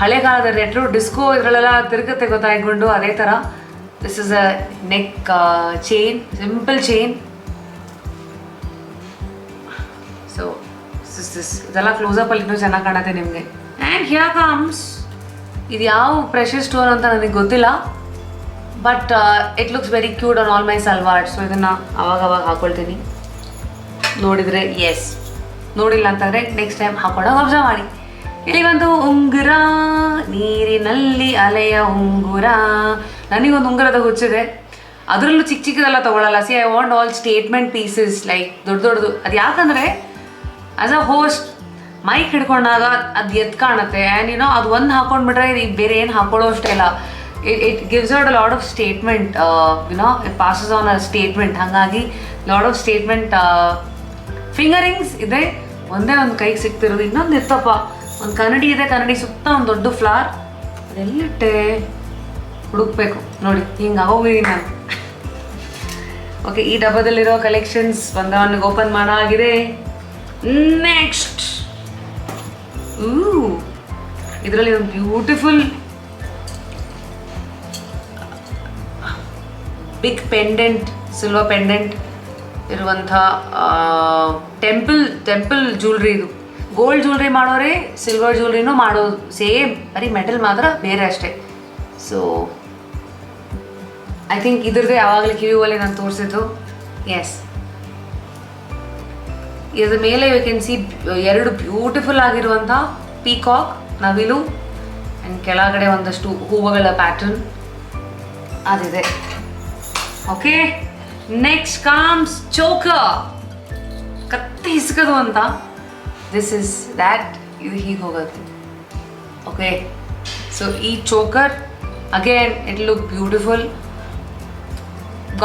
ಹಳೆ ಕಾಲದ ರೆಟ್ರೋ ಡಿಸ್ಕೋ ಇದರಲ್ಲೆಲ್ಲ ತಿರುಗುತ್ತೆ ಗೊತ್ತಾ ಗುಂಡು, ಅದೇ ಥರ. This is a neck chain, simple chain. So ಇದೆಲ್ಲ ಕ್ಲೋಸಪ್ಪಲ್ಲಿ ಇನ್ನೂ ಚೆನ್ನಾಗಿ ಕಾಣುತ್ತೆ ನಿಮಗೆ. ಆ್ಯಂಡ್ ಹಿಯರ್ ಕಮ್ಸ್, ಇದು ಯಾವ ಪ್ರೆಷರ್ ಸ್ಟೋನ್ ಅಂತ ನನಗೆ ಗೊತ್ತಿಲ್ಲ, but it looks very cute on all my salwar. So ಇದನ್ನು ಅವಾಗವಾಗ ಹಾಕ್ಕೊಳ್ತೀನಿ. ನೋಡಿದರೆ ಎಸ್, ನೋಡಿಲ್ಲ ಅಂತಂದರೆ ನೆಕ್ಸ್ಟ್ ಟೈಮ್ ಹಾಕೊಂಡಾಗ ಅಬ್ಸರ್ವ್ ಮಾಡಿ. ಇಲ್ಲಿ ಒಂದು ಉಂಗುರ, ನೀರಿನಲ್ಲಿ ಅಲೆಯ ಉಂಗುರ. ನನಗೊಂದು ಉಂಗುರದ ಹುಚ್ಚಿದೆ, ಅದರಲ್ಲೂ ಚಿಕ್ಕ ಚಿಕ್ಕದೆಲ್ಲ ತೊಗೊಳ್ಳಲ್ಲ. See I want all statement pieces, like ದೊಡ್ಡ ದೊಡ್ಡದು. ಅದು ಯಾಕಂದರೆ ಆ್ಯಸ್ ಅ ಹೋಸ್ಟ್ ಮೈಕ್ ಹಿಡ್ಕೊಂಡಾಗ ಅದು ಎದ್ದು ಕಾಣುತ್ತೆ. ಆ್ಯಂಡ್ ಯುನೋ ಅದು ಒಂದು ಹಾಕೊಂಡ್ಬಿಟ್ರೆ ಬೇರೆ ಏನು ಹಾಕೊಳ್ಳೋ ಅಷ್ಟೇ ಇಲ್ಲ. It gives out a lot of statement, you know it passes on a statement. ಹಾಗಾಗಿ ಲಾಟ್ ಆಫ್ ಸ್ಟೇಟ್ಮೆಂಟ್ ಫಿಂಗರಿಂಗ್ಸ್ ಇದೆ. ಒಂದೇ ಒಂದು ಕೈಗೆ ಸಿಗ್ತಿರೋದು. ಇನ್ನೊಂದು ಇರ್ತಪ್ಪ, ಒಂದು ಕನ್ನಡಿ ಇದೆ, ಕನ್ನಡಿ ಸುತ್ತ ಒಂದು ದೊಡ್ಡ ಫ್ಲವರ್. ಅದೆಲ್ಲಿಟ್ಟೆ ಹುಡುಕ್ಬೇಕು ನೋಡಿ, ಹಿಂಗೆ ಆಗೋಗಿದ್ದೀನಿ ನಾನು. ಓಕೆ, ಈ ಡಬ್ಬದಲ್ಲಿರೋ ಕಲೆಕ್ಷನ್ಸ್ ಒಂದೊಂದು ಓಪನ್ ಮಾಡಾಗಿದೆ. ನೆಕ್ಸ್ಟ್ ಇದರಲ್ಲಿ ಒಂದು beautiful big pendant, silver pendant ಇರುವಂಥ ಟೆಂಪಲ್ ಜ್ಯುವೆಲ್ರಿ. ಇದು ಗೋಲ್ಡ್ ಜ್ಯುವೆಲ್ರಿ ಮಾಡೋರೆ ಸಿಲ್ವರ್ ಜ್ಯುವೆಲ್ರಿನೂ ಮಾಡೋದು ಸೇಮ್, ಬರೀ ಮೆಟಲ್ ಮಾತ್ರ ಬೇರೆ ಅಷ್ಟೇ. ಸೊ ಐ ಥಿಂಕ್ ಇದ್ರದ್ದೇ ಯಾವಾಗಲೇ ಕಿವಿಯಲ್ಲಿ ನಾನು ತೋರಿಸಿದ್ದು. ಎಸ್, ಇದ್ರ ಮೇಲೆ ಯು ಕ್ಯಾನ್ ಸಿ ಎರಡು ಬ್ಯೂಟಿಫುಲ್ ಆಗಿರುವಂಥ ಪೀಕಾಕ್, ನವಿಲು, ಆ್ಯಂಡ್ ಕೆಳಗಡೆ ಒಂದಷ್ಟು ಹೂವುಗಳ ಪ್ಯಾಟರ್ನ್ ಅದಿದೆ. Okay, next comes choker. ಕತ್ತೆ ಹಿಸ್ಕದು ಅಂತ. ದಿಸ್ ಇಸ್ ದ್ಯಾಟ್, ಇದು ಹೀಗೆ ಹೋಗುತ್ತೆ. ಓಕೆ, ಸೊ ಈ choker again it look beautiful.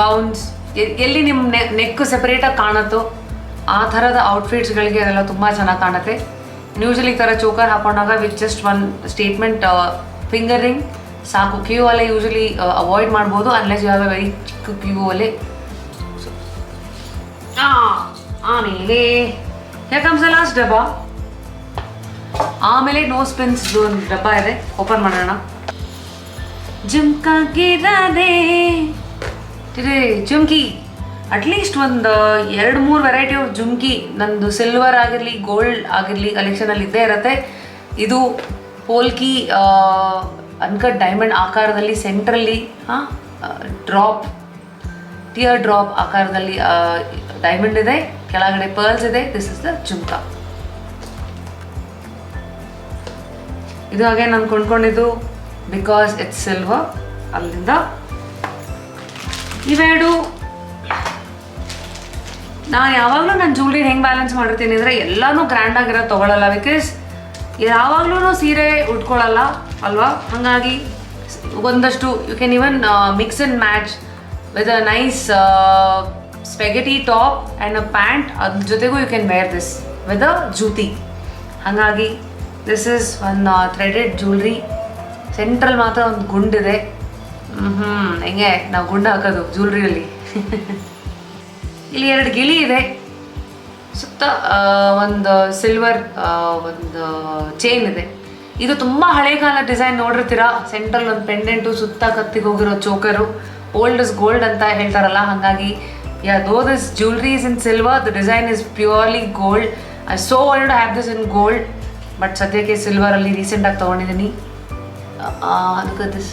Gowns ಎಲ್ಲಿ ನಿಮ್ಮ ನೆಕ್ ಸೆಪರೇಟಾಗಿ ಕಾಣುತ್ತೋ ಆ ಥರದ ಔಟ್ಫಿಟ್ಸ್ಗಳಿಗೆ ಅದೆಲ್ಲ ತುಂಬ ಚೆನ್ನಾಗಿ ಕಾಣುತ್ತೆ. ಯೂಶಲಿ ಈ ಥರ ಚೋಕರ್ ಹಾಕೊಂಡಾಗ with just one statement finger ring ಸಾಕು. ಕ್ಯೂ ಅಲ್ಲೇ ಯೂಶಲಿ ಅವಾಯ್ಡ್ ಮಾಡ್ಬೋದು, unless you have a very ಚಿಕ್ಕ ಕ್ಯೂ ಅಲ್ಲೇ. ಆಮೇಲೆ ಯಾಕಂಸ ಲಾಸ್ಟ್ ಡಬ್ಬ, ಆಮೇಲೆ ನೋಸ್ ಪಿನ್ಸ್ ಒಂದು ಡಬ್ಬ ಇದೆ, ಓಪನ್ ಮಾಡೋಣ. ಜುಮ್ಕಾಗಿರದೆ ಜುಮ್ಕಿ, ಅಟ್ಲೀಸ್ಟ್ ಒಂದು 2-3 ವೆರೈಟಿ ಆಫ್ ಜುಮ್ಕಿ ನಂದು ಸಿಲ್ವರ್ ಆಗಿರಲಿ ಗೋಲ್ಡ್ ಆಗಿರಲಿ ಕಲೆಕ್ಷನಲ್ಲಿ ಇದ್ದೇ ಇರುತ್ತೆ. ಇದು ಪೋಲ್ಕಿ ಅನ್ಕಟ್ ಡೈಮಂಡ್ ಆಕಾರದಲ್ಲಿ ಸೆಂಟ್ರಲ್ಲಿ ಡ್ರಾಪ್, ಟಿಯರ್ ಡ್ರಾಪ್ ಆಕಾರದಲ್ಲಿ ಡೈಮಂಡ್ ಇದೆ, ಕೆಳಗಡೆ ಪರ್ಲ್ಸ್ ಇದೆ. This is the jhumka. ಇದು ಹಾಗೆ ನಾನು ಕೊಂಡ್ಕೊಂಡಿದ್ದು ಬಿಕಾಸ್ ಇಟ್ಸ್ ಸಿಲ್ವರ್. ಅಲ್ಲಿಂದ ಇವೆರಡು ನಾನು ಯಾವಾಗಲೂ ನನ್ನ ಜ್ಯುವೆಲ್ರಿ ಹೆಂಗೆ ಬ್ಯಾಲೆನ್ಸ್ ಮಾಡಿರ್ತೀನಿ ಅಂದರೆ ಎಲ್ಲನೂ ಗ್ರ್ಯಾಂಡಾಗಿರೋದು ತೊಗೊಳ್ಳಲ್ಲ, ಬಿಕಾಸ್ ಯಾವಾಗಲೂ ಸೀರೆ ಉಟ್ಕೊಳ್ಳಲ್ಲ ಅಲ್ವಾ. ಹಾಗಾಗಿ ಒಂದಷ್ಟು you can even mix and match with a nice spaghetti top and a pant. ಅದ್ರ ಜೊತೆಗೂ you can wear this with a jutti. ಹಾಗಾಗಿ this is one threaded jewellery. Central ಮಾತ್ರ ಒಂದು ಗುಂಡಿದೆ. ಹೆಂಗೆ ನಾವು ಗುಂಡು ಹಾಕೋದು ಜ್ಯುವೆಲ್ರಿಯಲ್ಲಿ. ಇಲ್ಲಿ 2 ಗಿಳಿ ಇದೆ, ಸುತ್ತ ಒಂದು ಸಿಲ್ವರ್ ಒಂದು ಚೈನ್ ಇದೆ. ಇದು ತುಂಬ ಹಳೆ ಕಾಲ ಡಿಸೈನ್ ನೋಡಿರ್ತೀರಾ. ಸೆಂಟ್ರಲ್ ಒಂದು ಪೆಂಡೆಂಟು, ಸುತ್ತ ಕತ್ತಿಗೆ ಹೋಗಿರೋ ಚೋಕರು. ಓಲ್ಡ್ ಇಸ್ ಗೋಲ್ಡ್ ಅಂತ ಹೇಳ್ತಾರಲ್ಲ, ಹಾಗಾಗಿ though this jewellery is in silver, the design is purely gold. I so wanted to have this in gold, but ಸದ್ಯಕ್ಕೆ ಸಿಲ್ವರಲ್ಲಿ ರೀಸೆಂಟಾಗಿ ತೊಗೊಂಡಿದ್ದೀನಿ. ಅದಕ್ಕೆ ದಿಸ್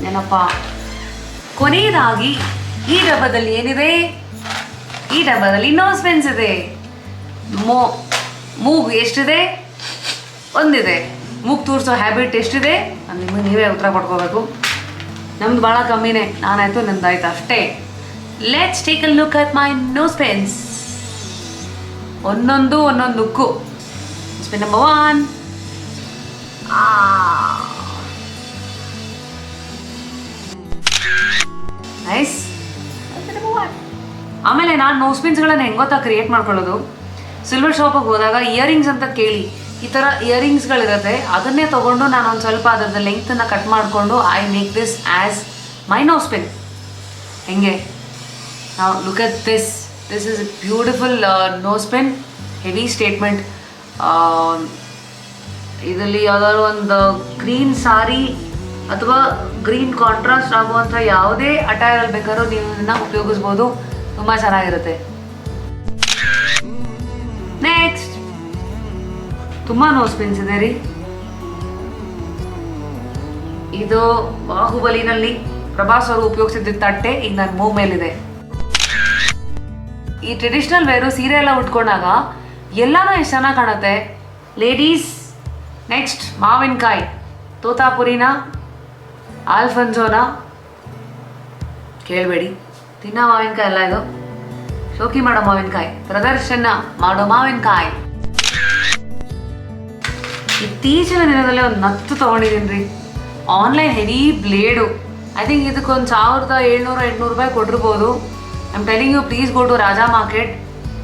ಏನಪ್ಪ. ಕೊನೆಯದಾಗಿ ಈ ಡಬ್ಬದಲ್ಲಿ ಏನಿದೆ, ಈ ಡಬ್ಬದಲ್ಲಿ ನೋಸ್ ಪೆನ್ಸ್ ಇದೆ. ಮೂಗು ಎಷ್ಟಿದೆ? ಒಂದಿದೆ. ಮೂಗು ತೋರಿಸೋ ಹ್ಯಾಬಿಟ್ ಎಷ್ಟಿದೆ? ನಾನು ನಿಮಗೆ ನೀವೇ ಉತ್ತರ ಕೊಟ್ಕೋಬೇಕು. ನಮ್ದು ಭಾಳ ಕಮ್ಮಿನೇ, ನಾನಾಯ್ತು ನಿಮ್ದಾಯ್ತು ಅಷ್ಟೇ. Let's take a look at my nose pins. ಒಂದೊಂದು ಲುಕ್ಕು. ನಂಬರ್ 1. ನೈಸ್. ಆಮೇಲೆ ನಾನು ನೋಸ್ ಪಿನ್ಸ್ಗಳನ್ನು ಹೆಂಗೆ ಗೊತ್ತಾ ಕ್ರಿಯೇಟ್ ಮಾಡ್ಕೊಳ್ಳೋದು. ಸಿಲ್ವರ್ ಶಾಪಿಗೆ ಹೋದಾಗ ಇಯರಿಂಗ್ಸ್ ಅಂತ ಕೇಳಿ ಈ ಥರ ಇಯರಿಂಗ್ಸ್ಗಳಿರುತ್ತೆ, ಅದನ್ನೇ ತೊಗೊಂಡು ನಾನು ಒಂದು ಸ್ವಲ್ಪ ಅದರದ ಲೆಂಗ್ತನ್ನು ಕಟ್ ಮಾಡಿಕೊಂಡು I make this as my nose pin. ಹೆಂಗೆ ನಾವು look at this is beautiful nose pin, heavy statement. ಇದರಲ್ಲಿ ಯಾವುದಾದ್ರು ಒಂದು ಗ್ರೀನ್ ಸಾರಿ ಅಥವಾ ಗ್ರೀನ್ ಕಾಂಟ್ರಾಸ್ಟ್ ಆಗುವಂಥ ಯಾವುದೇ ಅಟೈರಲ್ಲಿ ಬೇಕಾದ್ರೂ ನೀವು ಇದನ್ನು ಉಪಯೋಗಿಸ್ಬೋದು, ತುಂಬ ಚೆನ್ನಾಗಿರುತ್ತೆ. ನೆಕ್ಸ್ಟ್ ತುಂಬ ನೋಸ್ ಪಿನ್ಸ್ ಇದೆ ರೀ. ಇದು ಬಾಹುಬಲಿನಲ್ಲಿ ಪ್ರಭಾಸ್ ಅವರು ಉಪಯೋಗಿಸಿದ್ದ ತಟ್ಟೆ ಈಗ ನನ್ನ ಮೂವ್ ಮೇಲಿದೆ. ಈ ಟ್ರೆಡಿಷನಲ್ ವೇರು ಸೀರೆ ಎಲ್ಲ ಉಟ್ಕೊಂಡಾಗ ಎಲ್ಲನೂ ಎಷ್ಟು ಚೆನ್ನಾಗಿ ಕಾಣುತ್ತೆ ಲೇಡೀಸ್. ನೆಕ್ಸ್ಟ್ ಮಾವಿನಕಾಯಿ, ತೋತಾಪುರಿನ ಆಲ್ಫನ್ಸೋನ ಕೇಳಬೇಡಿ, ತಿನ್ನೋ ಮಾವಿನಕಾಯಿ ಅಲ್ಲ ಇದು, ಶೋಕಿ ಮಾಡೋ ಮಾವಿನಕಾಯಿ, ಪ್ರದರ್ಶನ ಮಾಡೋ ಮಾವಿನಕಾಯಿ. ಇತ್ತೀಚಿನ ದಿನದಲ್ಲೇ ಒಂದು ನತ್ತು ತೊಗೊಂಡಿದ್ದೀನಿ ರೀ, online heavy blade. I think ಇದಕ್ಕೊಂದು 1700-800 ರೂಪಾಯಿ ಕೊಟ್ಟಿರ್ಬೋದು. I am telling you, please go to Raja market.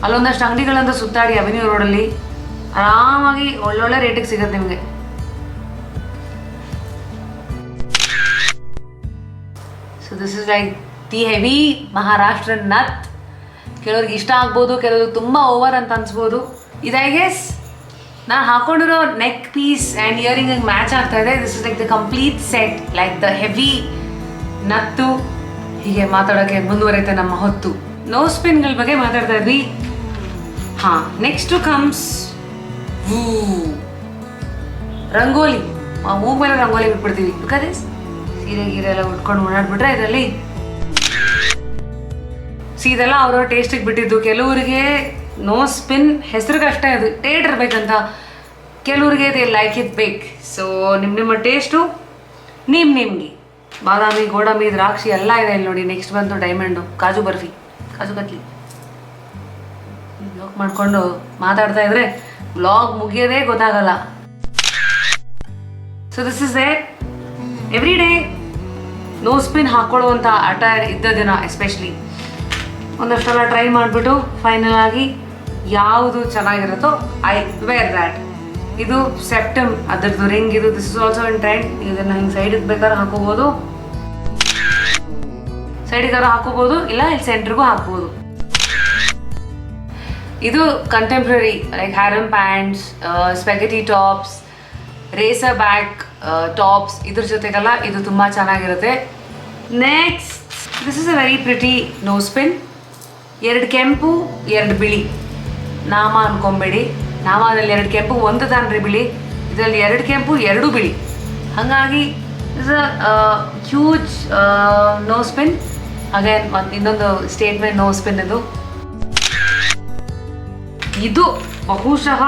ಅಲ್ಲೊಂದಷ್ಟು ಅಂಗಡಿಗಳಂತ ಸುತ್ತಾಡಿ ಅವೆನ್ಯೂ ರೋಡಲ್ಲಿ, ಆರಾಮಾಗಿ ಒಳ್ಳೊಳ್ಳೆ ರೇಟಿಗೆ ಸಿಗುತ್ತೆ ನಿಮಗೆ. So this is like the heavy Maharashtrian nath. ಕೆಲವ್ರಿಗೆ ಇಷ್ಟ ಆಗ್ಬೋದು, ಕೆಲವ್ರಿಗೆ ತುಂಬ ಓವರ್ ಅಂತ ಅನ್ಸ್ಬೋದು. ಇದು ಐ ಗೆಸ್ ನಾನು ಹಾಕೊಂಡಿರೋ neck piece and earring match ಆಗ್ತಾ ಇದೆ. This is like the complete set, like the heavy ನತ್ತು. ಹೀಗೆ ಮಾತಾಡೋಕ್ಕೆ ಮುಂದುವರೆಯುತ್ತೆ ನಮ್ಮ ಹೊತ್ತು. ನೋಸ್ ಪಿನ್ಗಳ ಬಗ್ಗೆ ಮಾತಾಡ್ತಾ ಇದ್ವಿ. ಹಾಂ, ನೆಕ್ಸ್ಟು ಕಮ್ಸ್ ರಂಗೋಲಿ. ಮೂಗ್ ಮೇಲೆ ರಂಗೋಲಿ ಬಿಟ್ಬಿಡ್ತೀವಿ, ಬಿಕಾಸ್ ಸೀರೆ ಗೀರೆ ಎಲ್ಲ ಉಟ್ಕೊಂಡು ಓಡಾಡ್ಬಿಟ್ರೆ ಇದರಲ್ಲಿ ಇದೆಲ್ಲ ಅವ್ರವ್ರ ಟೇಸ್ಟಿಗೆ ಬಿಟ್ಟಿದ್ದು. ಕೆಲವರಿಗೆ ನೋಸ್ ಪಿನ್ ಹೆಸರಿಗಷ್ಟೇ ಅದು ಟೇಟ್ ಇರ್ಬೇಕಂತ, ಕೆಲವ್ರಿಗೆ ದೇ ಲೈಕ್ ಇಟ್ ಬೇಕ್. ಸೊ ನಿಮ್ಮ ಟೇಸ್ಟು ನಿಮಗೆ. ಬಾದಾಮಿ, ಗೋಡಂಬಿ, ದ್ರಾಕ್ಷಿ ಎಲ್ಲ ಇದೆ ಇಲ್ಲಿ ನೋಡಿ. ನೆಕ್ಸ್ಟ್ ಬಂತು ಡೈಮಂಡು, ಕಾಜು ಬರ್ಫಿ, ಕಾಜು ಕತ್ಲಿ. ಬ್ಲಾಗ್ ಮಾಡಿಕೊಂಡು ಮಾತಾಡ್ತಾ ಇದ್ರೆ ಬ್ಲಾಗ್ ಮುಗಿಯೋದೇ ಗೊತ್ತಾಗಲ್ಲ. So this is it. Every day nose pin ಹಾಕೊಳ್ಳುವಂಥ ಅಟೈರ್ ಇದ್ದ ದಿನ ಎಸ್ಪೆಷಲಿ ಒಂದಷ್ಟೆಲ್ಲ ಟ್ರೈ ಮಾಡಿಬಿಟ್ಟು ಫೈನಲ್ ಆಗಿ ಯಾವುದು ಚೆನ್ನಾಗಿರುತ್ತೋ ಐ ವೇರ್ ದ್ಯಾಟ್. ಇದು ಸೆಪ್ಟಮ್ ಅದರದ್ದು ರಿಂಗ್ ಇದು. This is also in trend. ಇದನ್ನು ಹಿಂಗೆ ಸೈಡಿಗೆ ಬೇಕಾದ್ರೆ ಹಾಕೋಬೋದು, ಸೈಡಿಗಾರ ಹಾಕೋಬೋದು, ಇಲ್ಲ ಇಲ್ಲಿ ಸೆಂಟ್ರಿಗೂ ಹಾಕ್ಬೋದು. ಇದು contemporary like harem pants, spaghetti tops, racer back tops, ಇದ್ರ ಜೊತೆಗೆಲ್ಲ ಇದು ತುಂಬ ಚೆನ್ನಾಗಿರುತ್ತೆ. Next this is a very pretty nose pin. 2 ಕೆಂಪು 2 ಬಿಳಿ ನಾಮ ಅನ್ಕೊಂಬೇಡಿ. ನಾಮದಲ್ಲಿ 2 ಕೆಂಪು 1 ತಾನ್ರಿ ಬಿಳಿ, ಇದರಲ್ಲಿ 2 ಕೆಂಪು 2 ಬಿಳಿ. ಹಾಗಾಗಿ is a huge nose pin. Again ಇನ್ನೊಂದು ಸ್ಟೇಟ್ಮೆಂಟ್ ನೋಸ್ ಪಿನ್ ಇದು ಬಹುಶಃ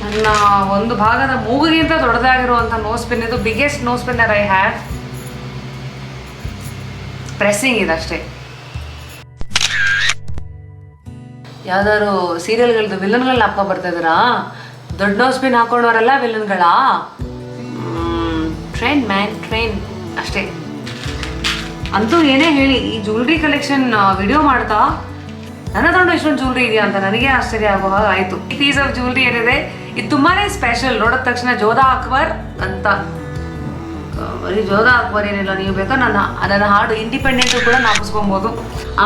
ನನ್ನ ಒಂದು ಭಾಗದ ಮೂಗಿಗಿಂತ ದೊಡ್ಡದಾಗಿರುವಂಥ ನೋಸ್ ಪಿನ್ ಇದು. Biggest nose pin that I have. Pressing ಇದಷ್ಟೇ. ಯಾವ್ದಾದ್ರು ಸೀರಿಯಲ್ಗಳದ್ದು ವಿಲನ್ಗಳನ್ನ ಹಾಕೋ ಬರ್ತಾ ಇದ್ದೀರಾ? ದೊಡ್ಡ ನೋಸ್ ಪಿನ್ ಹಾಕೊಂಡವರೆಲ್ಲ ವಿಲನ್ಗಳಾ? ಟ್ರೆಂಡ್ ಮ್ಯಾನ್, ಟ್ರೆಂಡ್ ಅಷ್ಟೇ. ಅಂತೂ ಏನೇ ಹೇಳಿ, ಈ ಜ್ಯುವೆಲ್ರಿ ಕಲೆಕ್ಷನ್ ವಿಡಿಯೋ ಮಾಡ್ತಾ ನನ್ನ ತಗೊಂಡು ಇಷ್ಟೊಂದು ಜ್ಯುವೆಲ್ರಿ ಇದೆಯಾ ಅಂತ ನನಗೆ ಆಶ್ಚರ್ಯ ಆಗೋ ಹಾಗೆ ಆಯಿತು. ಈ ಪೀಸ್ ಆಫ್ ಜ್ಯುವೆಲ್ರಿ ಏನಿದೆ ಇದು ತುಂಬಾ ಸ್ಪೆಷಲ್. ನೋಡಿದ ತಕ್ಷಣ ಜೋಧಾ ಅಕ್ಬರ್ ಅಂತ, ಬರೀ ಜೋಧಾ ಅಕ್ಬರ್ ಏನಿಲ್ಲ, ನೀವು ಬೇಕಾ ನನ್ನ ಹಾಡು ಇಂಡಿಪೆಂಡೆಂಟು ಕೂಡ ನಾಪಿಸ್ಕೊಬೋದು.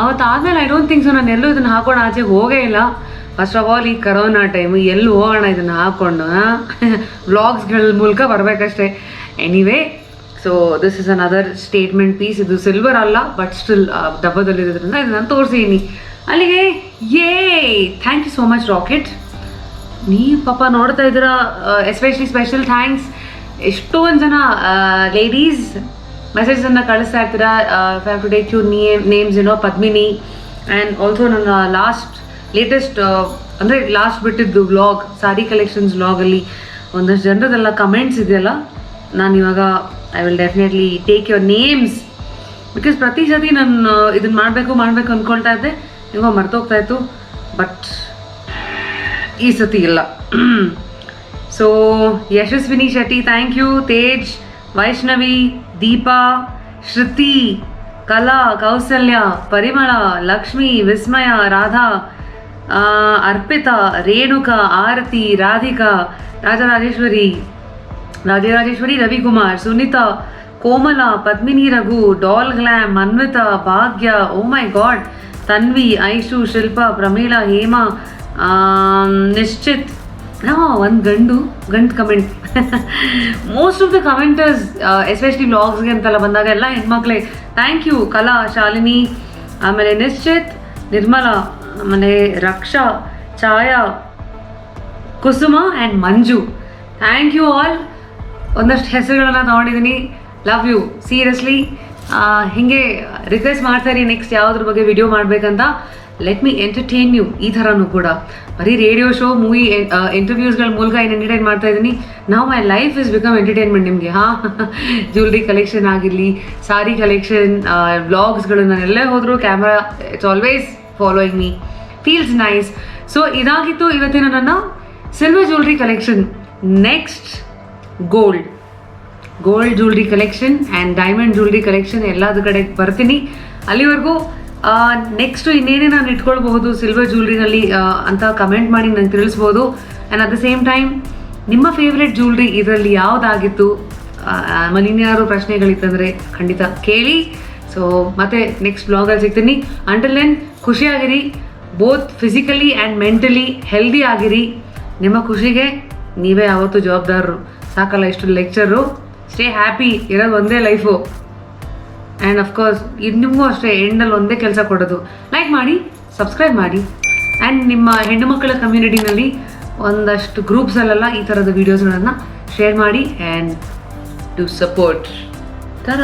ಅವತ್ತಾದ್ಮೇಲೆ ಐ ಡೋಂಟ್ ಥಿಂಕ್ ಸೊ ನಾನು ಎಲ್ಲೂ ಇದನ್ನು ಹಾಕೊಂಡು ಆಚೆಗೆ ಹೋಗೇ ಇಲ್ಲ. ಫಸ್ಟ್ ಆಫ್ ಆಲ್ ಈ ಕರೋನಾ ಟೈಮು ಎಲ್ಲಿ ಹೋಗೋಣ ಇದನ್ನು ಹಾಕ್ಕೊಂಡು, ವ್ಲಾಗ್ಸ್ಗಳ ಮೂಲಕ ಬರಬೇಕಷ್ಟೇ. Anyway, so this is another statement piece. ಇದು ಸಿಲ್ವರ್ ಅಲ್ಲ, ಬಟ್ ಸ್ಟಿಲ್ ಡಬ್ಬದಲ್ಲಿರೋದ್ರಿಂದ ಇದನ್ನು ತೋರಿಸಿದ್ದೀನಿ. ಅಲ್ಲಿಗೆ thank you so much rocket. ನೀವು ಪಾಪ ನೋಡ್ತಾ ಇದ್ದೀರಾ, ಎಸ್ಪೆಷಲಿ ಸ್ಪೆಷಲ್ ಥ್ಯಾಂಕ್ಸ್. ಎಷ್ಟೊಂದು ಜನ ಲೇಡೀಸ್ ಮೆಸೇಜನ್ನು ಕಳಿಸ್ತಾ ಇರ್ತೀರಾ. To take you names Padmini and also ನನ್ನ ಲೇಟೆಸ್ಟ್ ಅಂದರೆ ಲಾಸ್ಟ್ ಬಿಟ್ಟಿದ್ದು ವ್ಲಾಗ್, ಸಾರಿ ಕಲೆಕ್ಷನ್ಸ್ ವ್ಲಾಗಲ್ಲಿ ಒಂದಷ್ಟು ಜನರದೆಲ್ಲ ಕಮೆಂಟ್ಸ್ ಇದೆಯಲ್ಲ, ನಾನು ಇವಾಗ I will definitely take your names. Because ಪ್ರತಿ ಸತಿ ನಾನು ಇದನ್ನು ಮಾಡಬೇಕು ಅಂದ್ಕೊಳ್ತಾ ಇದ್ದೆ, ನಿಮಗೂ ಮರ್ತೋಗ್ತಾ ಇತ್ತು. ಬಟ್ ಈ ಸತಿ ಇಲ್ಲ. So Yashaswini Shetty, thank you. Tej, Vaishnavi, Deepa, Shruti, Kala, Kausalya, Parimala, Lakshmi, Vismaya, Radha, Arpita, Renuka, Aarti, Radhika, Rajarajeshwari, Ravikumar, Sunita, Komala, Padmini Raghu, doll glam, Anvita, Bhagya, oh my god, Tanvi, Aishu, Shilpa, Pramila, Hema, Nishchit. ಒಂದು ಗಂಡು comment. Most of the commenters especially ವ್ಲಾಗ್ಸ್ಗೆ ಅಂತೆಲ್ಲ ಬಂದಾಗ ಎಲ್ಲ ಹೆಣ್ಮಕ್ಳೇ. Thank you. ಕಲಾ, ಶಾಲಿನಿ, ಆಮೇಲೆ ನಿಶ್ಚಿತ್, ನಿರ್ಮಲಾ, ಆಮೇಲೆ Raksha, Chhaya, Kusuma and Manju. Thank you all. ಒಂದಷ್ಟು ಹೆಸರುಗಳನ್ನ ತೊಗೊಂಡಿದ್ದೀನಿ. Love you seriously. ಹೀಗೆ ರಿಕ್ವೆಸ್ಟ್ ಮಾಡ್ತಾಯಿರಿ ನೆಕ್ಸ್ಟ್ ಯಾವುದ್ರ ಬಗ್ಗೆ ವಿಡಿಯೋ ಮಾಡಬೇಕಂತ. Let me entertain you. ಈ ಥರನೂ ಕೂಡ ಬರೀ ರೇಡಿಯೋ ಶೋ, ಮೂವಿ, ಇಂಟರ್ವ್ಯೂಸ್ಗಳ ಮೂಲಕ ಏನು ಎಂಟರ್ಟೈನ್ ಮಾಡ್ತಾ ಇದ್ದೀನಿ. ನಾವು my life is become entertainment ನಿಮಗೆ. ಜ್ಯುವೆಲ್ರಿ ಕಲೆಕ್ಷನ್ ಆಗಿರಲಿ, ಸಾರಿ ಕಲೆಕ್ಷನ್, ವ್ಲಾಗ್ಸ್ಗಳು, ನಾನು ಎಲ್ಲೇ ಹೋದರೂ camera it's always following me, feels nice. So ಇದಾಗಿತ್ತು ಇವತ್ತಿನ ನನ್ನ silver jewellery collection. Next gold jewellery collection and diamond jewellery collection ಎಲ್ಲದ ಕಡೆ ಬರ್ತೀನಿ. ಅಲ್ಲಿವರೆಗೂ ನೆಕ್ಸ್ಟು ಇನ್ನೇನೇ ನಾನು ಇಟ್ಕೊಳ್ಬಹುದು ಸಿಲ್ವರ್ ಜ್ಯುವೆಲ್ರಿನಲ್ಲಿ ಅಂತ ಕಮೆಂಟ್ ಮಾಡಿ ನಂಗೆ ತಿಳಿಸ್ಬೋದು. And at the same time ನಿಮ್ಮ ಫೇವ್ರೆಟ್ ಜ್ಯುವೆಲ್ರಿ ಇದರಲ್ಲಿ ಯಾವುದಾಗಿತ್ತು, ಇನ್ಯಾರು ಪ್ರಶ್ನೆಗಳಿತ್ತಂದರೆ ಖಂಡಿತ ಕೇಳಿ. ಸೊ ಮತ್ತೆ ನೆಕ್ಸ್ಟ್ ಬ್ಲಾಗಲ್ಲಿ ಸಿಗ್ತೀನಿ. ಅಂಟಿಲ್ ದೆನ್ ಖುಷಿಯಾಗಿರಿ, both physically and mentally healthy ಆಗಿರಿ. ನಿಮ್ಮ ಖುಷಿಗೆ ನೀವೇ ಯಾವತ್ತೂ ಜವಾಬ್ದಾರರು. ಸಾಕಲ್ಲ ಇಷ್ಟು ಲೆಕ್ಚರು. Stay happy. ಇರೋದು ಒಂದೇ ಲೈಫು. ಆ್ಯಂಡ್ ಅಫ್ಕೋರ್ಸ್ ಇದು ನಿಮಗೂ ಅಷ್ಟೇ, ಎಂಡಲ್ಲಿ ಒಂದೇ ಕೆಲಸ ಕೊಡೋದು. ಲೈಕ್ ಮಾಡಿ, ಸಬ್ಸ್ಕ್ರೈಬ್ ಮಾಡಿ, ಆ್ಯಂಡ್ ನಿಮ್ಮ ಹೆಣ್ಣು ಮಕ್ಕಳ ಕಮ್ಯುನಿಟಿನಲ್ಲಿ ಒಂದಷ್ಟು ಗ್ರೂಪ್ಸಲ್ಲೆಲ್ಲ ಈ ಥರದ ವೀಡಿಯೋಸ್ಗಳನ್ನು ಶೇರ್ ಮಾಡಿ ಆ್ಯಂಡ್ ಟು ಸಪೋರ್ಟ್. ತರ